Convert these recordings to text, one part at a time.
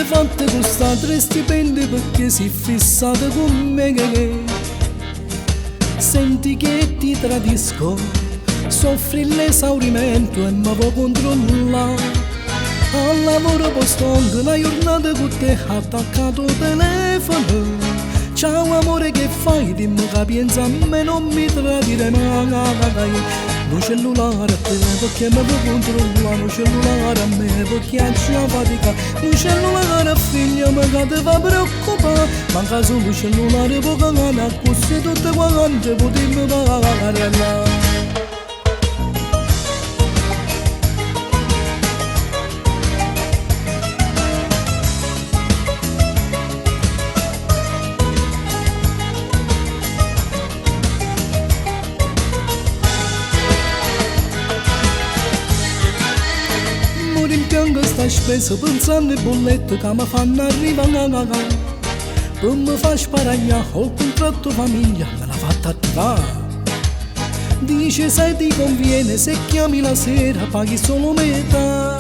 fatte questa tre stipendi perché si fissate con me. Senti che ti tradisco, soffri l'esaurimento e mi vuoi controllare. Al lavoro postongo una giornata con te attaccato al telefono. Ciao amore, che fai? Dimmi che pensa a me, non mi tradire mai. Lo cellulare a te perché mi puoi controllare, lo cellulare a me perché c'è fatica, lo cellulare a figlia mi che ti fa preoccupare, manca solo il cellulare poco gana, così tutte quante potremmo pagare là. Rimpiango sta spesa pensando ai bollette che mi fanno arrivare. Per mi fa sparagnare il contratto famiglia me l'ha fatta attivare. Dice se ti conviene se chiami la sera paghi solo metà.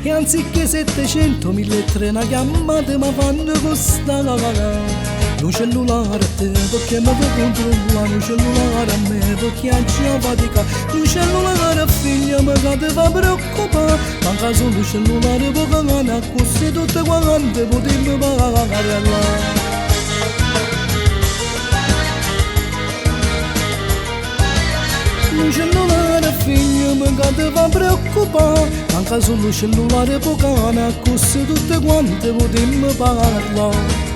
E anziché 700 1300 una chiamata mi fanno costare. Lo cellulare a te perché mi puoi controllare, lo cellulare a me perché c'è fatica, lo cellulare a figlia mi che ti fa preoccupare, manca solo il cellulare poco gana, così tutte quante potremmo pagare là. Lo cellulare a figlia mi che ti fa preoccupare, manca solo il cellulare poco gana, così tutte quante potremmo pagare là.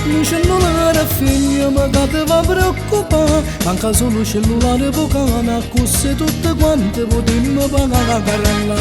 Il cellulare a figlia ma che ti fa preoccupare, manca solo il cellulare pocana, così tutte quante potremmo pagare la carrella.